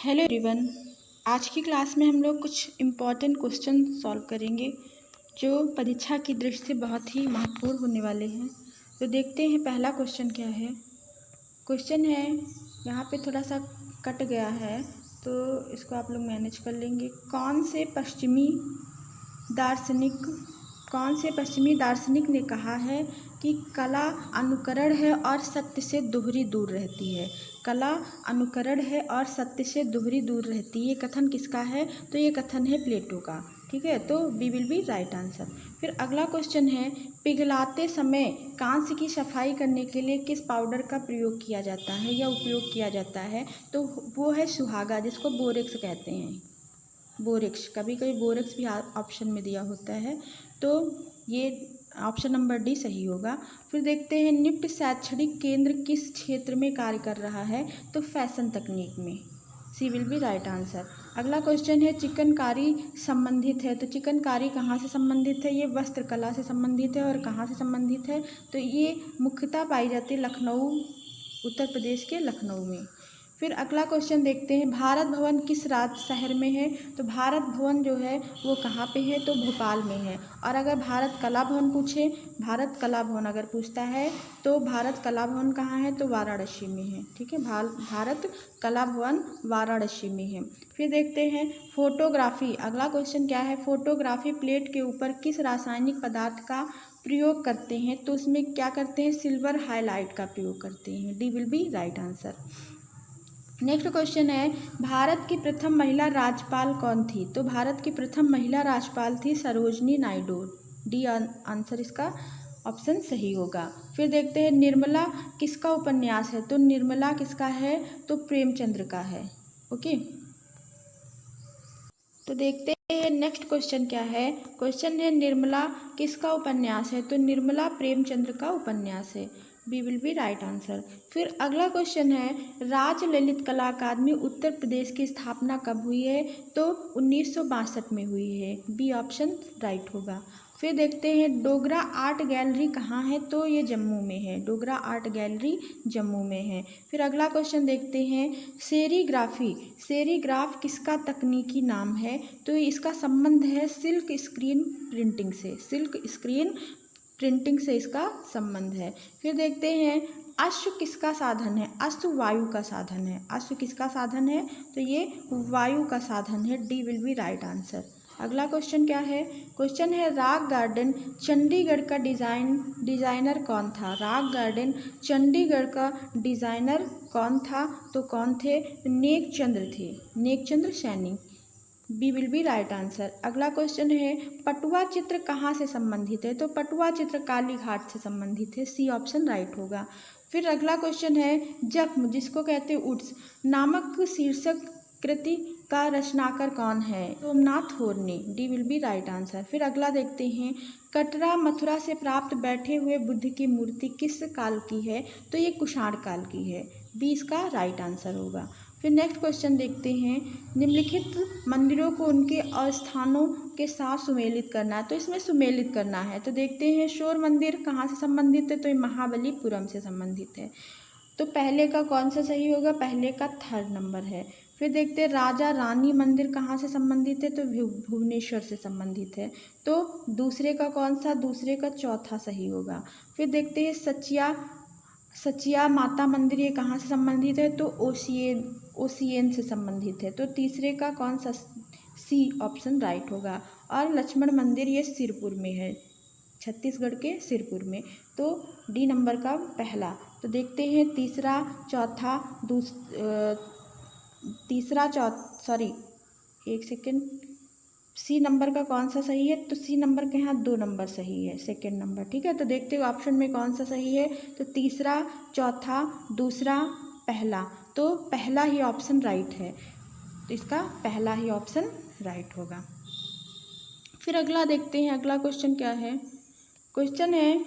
Hello everyone. आज की class में हम लोग कुछ इम्पॉर्टेंट क्वेश्चन सॉल्व करेंगे जो परीक्षा की दृष्टि से बहुत ही महत्वपूर्ण होने वाले हैं। तो देखते हैं पहला क्वेश्चन क्या है। क्वेश्चन है, यहाँ पे थोड़ा सा कट गया है तो इसको आप लोग मैनेज कर लेंगे। कौन से पश्चिमी दार्शनिक ने कहा है कि कला अनुकरण है और सत्य से दोहरी दूर रहती है। कला अनुकरण है और सत्य से दोहरी दूर रहती है। ये कथन किसका है? तो ये कथन है प्लेटो का। ठीक है, तो B will be right answer. फिर अगला क्वेश्चन है, पिघलाते समय कांस्य की सफाई करने के लिए किस पाउडर का प्रयोग किया जाता है या उपयोग किया जाता है? तो वो है सुहागा, जिसको बोरेक्स कहते हैं। बोरेक्स, कभी कभी बोरेक्स भी ऑप्शन में दिया होता है, तो ये ऑप्शन नंबर डी सही होगा। फिर देखते हैं, निफ्ट शैक्षणिक केंद्र किस क्षेत्र में कार्य कर रहा है? तो फैशन तकनीक में। सी विल बी राइट आंसर। अगला क्वेश्चन है, चिकनकारी संबंधित है। तो चिकनकारी कहाँ से संबंधित है? ये वस्त्र कला से संबंधित है। और कहाँ से संबंधित है? तो ये मुख्यतः पाई जाती है लखनऊ, उत्तर प्रदेश के लखनऊ में। फिर अगला क्वेश्चन देखते हैं, भारत भवन किस शहर में है? तो भारत भवन जो है वो कहाँ पे है? तो भोपाल में है। और अगर भारत कला भवन पूछे, भारत कला भवन अगर पूछता है तो भारत कला भवन कहाँ है? तो वाराणसी में है। ठीक है, भारत कला भवन वाराणसी में है। फिर देखते हैं फोटोग्राफी। अगला क्वेश्चन क्या है, फोटोग्राफी प्लेट के ऊपर किस रासायनिक पदार्थ का प्रयोग करते हैं? तो उसमें क्या करते हैं? सिल्वर हाइलाइट का प्रयोग करते हैं। D will be right answer. Next question है, भारत की प्रथम महिला राज्यपाल कौन थी? तो भारत की प्रथम महिला राज्यपाल थी सरोजनी नायडू। डी आंसर इसका ऑप्शन सही होगा। फिर देखते हैं, निर्मला किसका उपन्यास है? तो निर्मला किसका है? तो प्रेमचंद्र का है। ओके, तो देखते हैं नेक्स्ट क्वेश्चन क्या है। क्वेश्चन है, निर्मला किसका उपन्यास है? तो निर्मला प्रेमचंद्र का उपन्यास है। B will be right answer. फिर अगला क्वेश्चन है, राज ललित कला अकादमी उत्तर प्रदेश की स्थापना कब हुई है? तो 1962 में हुई है। बी ऑप्शन राइट होगा। फिर देखते हैं, डोगरा आर्ट गैलरी कहाँ है? तो ये जम्मू में है। डोगरा आर्ट गैलरी जम्मू में है। फिर अगला क्वेश्चन देखते हैं, सेरीग्राफ किसका तकनीकी नाम है? तो इसका संबंध है सिल्क स्क्रीन प्रिंटिंग से। सिल्क स्क्रीन प्रिंटिंग से इसका संबंध है। फिर देखते हैं, अश्व किसका साधन है? अश्व वायु का साधन है। अश्व किसका साधन है? तो ये वायु का साधन है। D will be right answer. अगला क्वेश्चन क्या है? क्वेश्चन है, राग गार्डन चंडीगढ़ का डिजाइनर कौन था? राग गार्डन चंडीगढ़ का डिजाइनर कौन था? तो कौन थे? नेकचंद्र थे, Nekchandra Saini. B will be right answer. अगला क्वेश्चन है, पटुआ चित्र कहाँ से संबंधित है? तो पटुआ चित्र कालीघाट से संबंधित है। सी ऑप्शन राइट होगा। फिर अगला क्वेश्चन है, जख्म जिसको कहते हैं उड्स नामक शीर्षक कृति का रचनाकार कौन है? सोमनाथ होरने। D will be right answer. फिर अगला देखते हैं, कटरा मथुरा से प्राप्त बैठे हुए बुद्ध की मूर्ति किस काल की है? तो ये कुषाण काल की है। बी इसका राइट आंसर होगा। फिर नेक्स्ट क्वेश्चन देखते हैं, निम्नलिखित मंदिरों को उनके स्थानों के साथ सुमेलित करना है। तो इसमें सुमेलित करना है। तो देखते हैं, शोर मंदिर कहाँ से संबंधित है? तो ये महाबलीपुरम से संबंधित है। तो पहले का कौन सा सही होगा? पहले का थर्ड नंबर है। फिर देखते हैं, राजा रानी मंदिर कहाँ से संबंधित है? तो भुवनेश्वर से संबंधित है। तो दूसरे का कौन सा? दूसरे का चौथा सही होगा। फिर देखते हैं, सचिया माता मंदिर ये कहाँ से संबंधित है? तो ओसियन से संबंधित है। तो तीसरे का कौन सा? सी ऑप्शन राइट होगा। और लक्ष्मण मंदिर ये सिरपुर में है, छत्तीसगढ़ के सिरपुर में। तो डी नंबर का पहला। तो देखते हैं, सी नंबर का कौन सा सही है? तो सी नंबर के यहाँ 2 नंबर सही है, सेकंड नंबर। ठीक है, तो देखते हो ऑप्शन में कौन सा सही है? तो तीसरा, चौथा, दूसरा, पहला। तो पहला ही ऑप्शन राइट है। तो इसका पहला ही ऑप्शन राइट होगा। फिर अगला देखते हैं, अगला क्वेश्चन क्या है? क्वेश्चन है,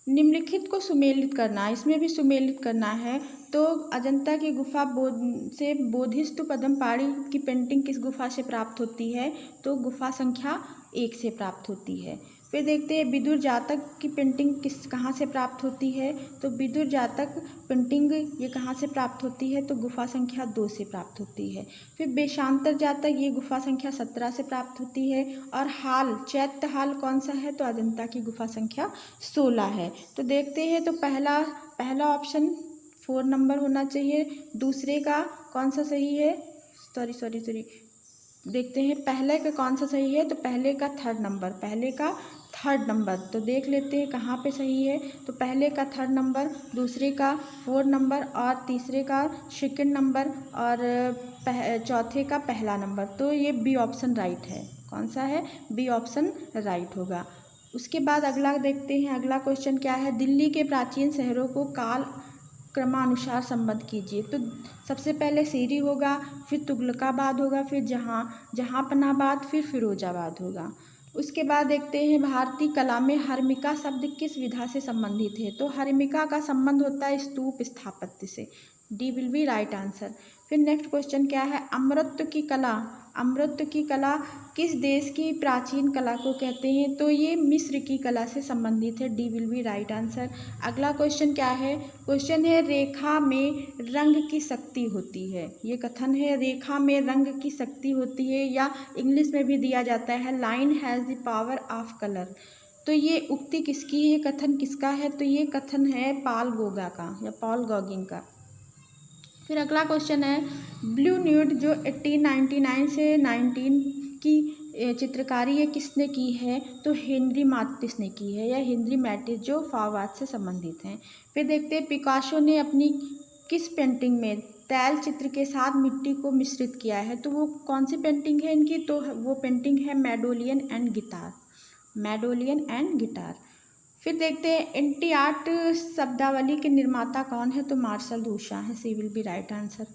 निम्नलिखित को सुमेलित करना। इसमें भी सुमेलित करना है। तो अजंता की गुफा से बोधिसत्व पद्मपाणि की पेंटिंग किस गुफा से प्राप्त होती है? तो गुफा संख्या 1 से प्राप्त होती है। फिर देखते हैं विदुर जातक की पेंटिंग कहाँ से प्राप्त होती है। तो विदुर जातक पेंटिंग ये कहाँ से प्राप्त होती है, तो गुफा संख्या 2 से प्राप्त होती है। फिर वेशांतर जातक ये गुफा संख्या 17 से प्राप्त होती है। और हाल चैत्य हाल कौन सा है, तो अजंता की गुफा संख्या 16 है। तो देखते हैं, तो पहला ऑप्शन 4 नंबर होना चाहिए। दूसरे का कौन सा सही है, सॉरी देखते हैं पहले का कौन सा सही है, तो पहले का थर्ड नंबर तो देख लेते हैं कहाँ पे सही है। तो पहले का 3rd नंबर, दूसरे का 4 नंबर और तीसरे का 2nd नंबर और चौथे का पहला नंबर। तो ये बी ऑप्शन राइट है। कौन सा है, बी ऑप्शन राइट होगा। उसके बाद अगला देखते हैं, अगला क्वेश्चन क्या है, दिल्ली के प्राचीन शहरों को काल क्रमानुसार संबद्ध कीजिए। तो सबसे पहले सीरी होगा, फिर तुगलकाबाद होगा, फिर जहाँपनाबाद, फिर फिरोजाबाद होगा। उसके बाद देखते हैं भारतीय कला में हर्मिका शब्द किस विधा से संबंधित है। तो हर्मिका का संबंध होता है स्तूप स्थापत्य से। D will be right answer. फिर नेक्स्ट क्वेश्चन क्या है, अमृत की कला किस देश की प्राचीन कला को कहते हैं। तो ये मिस्र की कला से संबंधित है। D will be right answer. अगला क्वेश्चन क्या है, क्वेश्चन है रेखा में रंग की शक्ति होती है। ये कथन है रेखा में रंग की शक्ति होती है, या इंग्लिश में भी दिया जाता है line has the power of colour. तो ये उक्ति किसकी है, कथन किसका है, तो ये कथन है पॉल गॉगिन का। फिर अगला क्वेश्चन है ब्लू न्यूड जो 1899 से 19 की चित्रकारी ये किसने की है। तो हेनरी माटिस ने की है, या हेनरी मैटिस जो फाववाद से संबंधित हैं। फिर देखते हैं पिकासो ने अपनी किस पेंटिंग में तैल चित्र के साथ मिट्टी को मिश्रित किया है। तो वो कौन सी पेंटिंग है इनकी, तो वो पेंटिंग है मेडोलियन एंड गिटार। फिर देखते हैं एंटी आर्ट शब्दावली के निर्माता कौन है। तो मार्शल दूशा है। C will be right answer.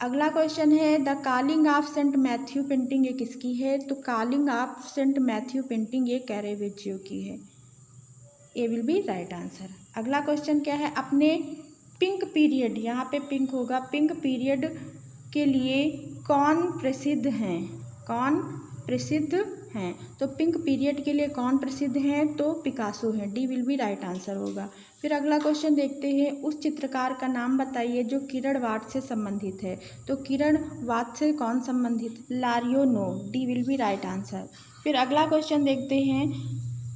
अगला क्वेश्चन है the calling of Saint Matthew painting ये किसकी है। तो calling of Saint Matthew painting ये कैरेवेजियो की है। A will be right answer. अगला क्वेश्चन क्या है, अपने पिंक पीरियड, यहाँ पे पिंक होगा, पिंक पीरियड के लिए कौन प्रसिद्ध हैं। तो पिंक पीरियड के लिए कौन प्रसिद्ध हैं, तो पिकासो हैं। D will be right answer होगा। फिर अगला क्वेश्चन देखते हैं, उस चित्रकार का नाम बताइए जो किरणवाद से संबंधित है। तो किरणवाद से कौन संबंधित, लारियोनो। D will be right answer. फिर अगला क्वेश्चन देखते हैं,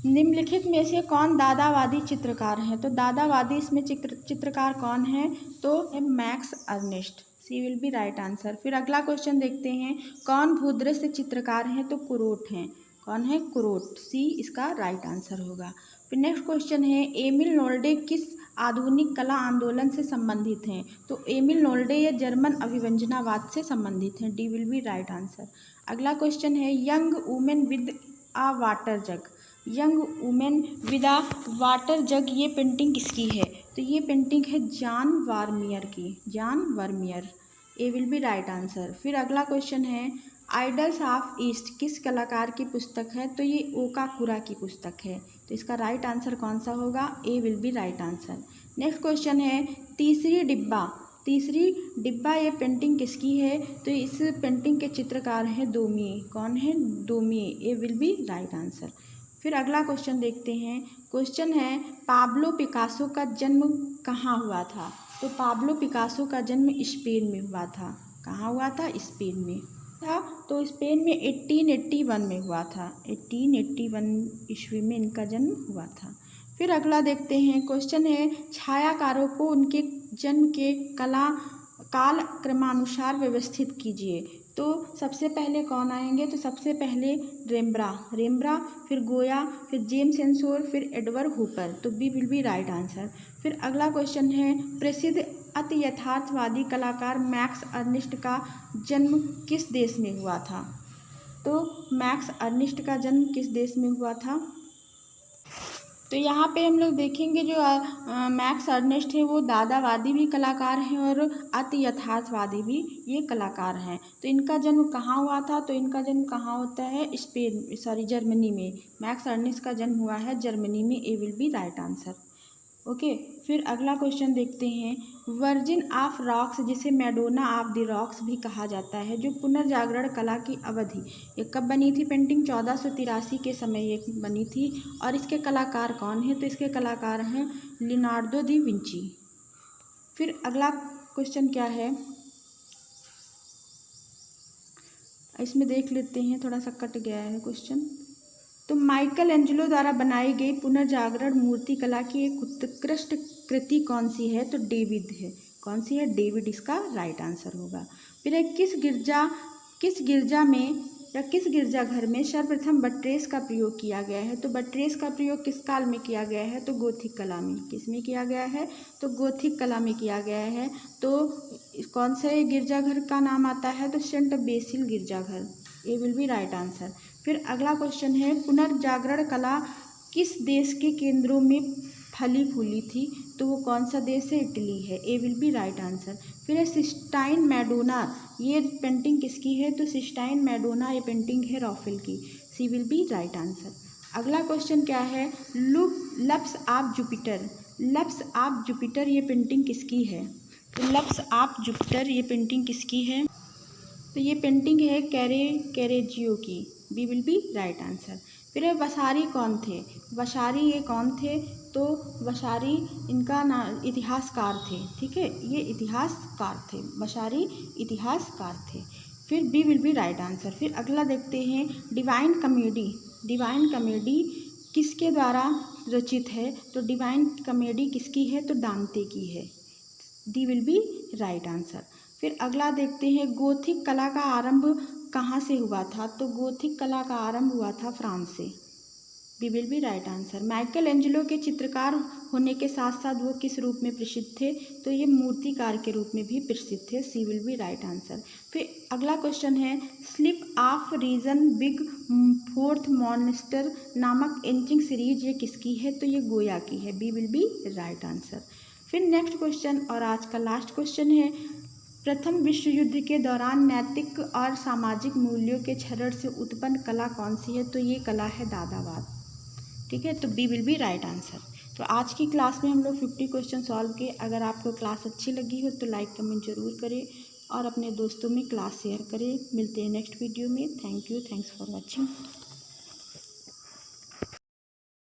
निम्नलिखित में से कौन दादावादी चित्रकार हैं। तो दादावादी इसमें चित्रकार कौन है, तो Max Ernst. C will be right answer. फिर अगला क्वेश्चन देखते हैं, कौन भूदृश्य चित्रकार हैं। तो कुरोट हैं। कौन है, कुरोट। सी इसका राइट आंसर होगा। फिर नेक्स्ट क्वेश्चन है, एमिल नोल्डे किस आधुनिक कला आंदोलन से संबंधित हैं। तो एमिल नोल्डे ये जर्मन अभिव्यंजनावाद से संबंधित हैं। D will be right answer. अगला क्वेश्चन है, young woman with a water jug, ये पेंटिंग किसकी है। तो ये पेंटिंग है जॉन वर्मियर की। ए विल बी राइट आंसर। फिर अगला क्वेश्चन है, आइडल्स ऑफ ईस्ट किस कलाकार की पुस्तक है। तो ये ओकाकुरा की पुस्तक है। तो इसका राइट आंसर कौन सा होगा, A will be right answer. Next question है, तीसरी डिब्बा ये पेंटिंग किसकी है। तो इस पेंटिंग के चित्रकार हैं दोमिए। कौन है, दोमिए। ए विल बी राइट आंसर। फिर अगला क्वेश्चन देखते हैं, क्वेश्चन है पाब्लो पिकासो का जन्म कहाँ हुआ था। तो पाब्लो पिकासो का जन्म स्पेन में हुआ था। कहाँ हुआ था, स्पेन में था। तो स्पेन में 1881 में हुआ था। 1881 ईस्वी में इनका जन्म हुआ था। फिर अगला देखते हैं, क्वेश्चन है छायाकारों को उनके जन्म के काल क्रमानुसार व्यवस्थित कीजिए। तो सबसे पहले कौन आएंगे, तो सबसे पहले रेम्ब्रा, फिर गोया, फिर जेम्स एंसोर, फिर एडवर्ड हूपर। तो B will be right answer. फिर अगला क्वेश्चन है, प्रसिद्ध अति यथार्थवादी कलाकार मैक्स अर्निस्ट का जन्म किस देश में हुआ था। तो मैक्स अर्निस्ट का जन्म किस देश में हुआ था। तो यहाँ पे हम लोग देखेंगे जो मैक्स अर्नेस्ट है वो दादावादी भी कलाकार हैं और अति यथार्थवादी भी ये कलाकार हैं। तो इनका जन्म कहाँ हुआ था, तो इनका जन्म कहाँ होता है, जर्मनी में। मैक्स अर्नेस्ट का जन्म हुआ है जर्मनी में। A will be right answer. Okay. फिर अगला क्वेश्चन देखते हैं, वर्जिन ऑफ रॉक्स, जिसे मैडोना ऑफ द रॉक्स भी कहा जाता है, जो पुनर्जागरण कला की अवधि, ये कब बनी थी पेंटिंग? 1483 के समय ये बनी थी। और इसके कलाकार कौन हैं? तो इसके कलाकार हैं लियोनार्डो दा विंची। फिर अगला क्वेश्चन क्या है, इसमें देख लेते हैं, थोड़ा सा कट गया है क्वेश्चन। तो माइकल एंजेलो द्वारा बनाई गई पुनर्जागरण मूर्ति कला की एक उत्कृष्ट कृति कौन सी है? तो डेविड है। कौन सी है? डेविड इसका राइट आंसर होगा। फिर है किस गिरजा में या किस गिरजाघर में सर्वप्रथम बट्रेस का प्रयोग किया गया है? तो बट्रेस का प्रयोग किस काल में किया गया है? तो गोथिक कला में। किस में किया गया है? तो गोथिक कला में किया गया है। तो कौन से गिरजाघर का नाम आता है? तो सेंट बेसिल गिरजाघर। ये विल बी राइट आंसर। फिर अगला क्वेश्चन है, पुनर्जागरण कला किस देश के केंद्रों में फली फूली थी? तो वो कौन सा देश है? इटली है। A will be right answer. फिर है सिस्टाइन मैडोना, ये पेंटिंग किसकी है? तो सिस्टाइन मैडोना ये पेंटिंग है रॉफेल की। C will be right answer. अगला क्वेश्चन क्या है, loves of Jupiter, loves of Jupiter ये पेंटिंग किसकी है? तो लप्स ऑफ जुपिटर ये पेंटिंग किसकी है? तो ये पेंटिंग है कैरेजियो की। B will be right answer. फिर वसारी कौन थे? वसारी ये कौन थे? तो वसारी इनका इतिहासकार थे। ठीक है, ये इतिहासकार थे, वसारी इतिहासकार थे। फिर B will be right answer. फिर अगला देखते हैं, डिवाइन कॉमेडी, डिवाइन कॉमेडी किसके द्वारा रचित है? तो डिवाइन कॉमेडी किसकी है? तो डांते की है। D will be right answer. फिर अगला देखते हैं, गोथिक कला का आरंभ कहाँ से हुआ था? तो गोथिक कला का आरंभ हुआ था फ्रांस से। B will be right answer. Michelangelo के चित्रकार होने के साथ साथ वो किस रूप में प्रसिद्ध थे? तो ये मूर्तिकार के रूप में भी प्रसिद्ध थे। C will be right answer. फिर अगला क्वेश्चन है, स्लिप ऑफ रीजन बिग फोर्थ मॉन्स्टर नामक एंचिंग सीरीज ये किसकी है? तो ये गोया की है। B will be right answer. फिर नेक्स्ट क्वेश्चन और आज का लास्ट क्वेश्चन है, प्रथम विश्व युद्ध के दौरान नैतिक और सामाजिक मूल्यों के क्षरण से उत्पन्न कला कौन सी है? तो ये कला है दादावाद। ठीक है, तो B will be right answer. तो आज की क्लास में हम लोग 50 क्वेश्चन सॉल्व किए। अगर आपको क्लास अच्छी लगी हो तो लाइक कमेंट जरूर करें और अपने दोस्तों में क्लास शेयर करें। मिलते हैं नेक्स्ट वीडियो में। Thank you, thanks for watching.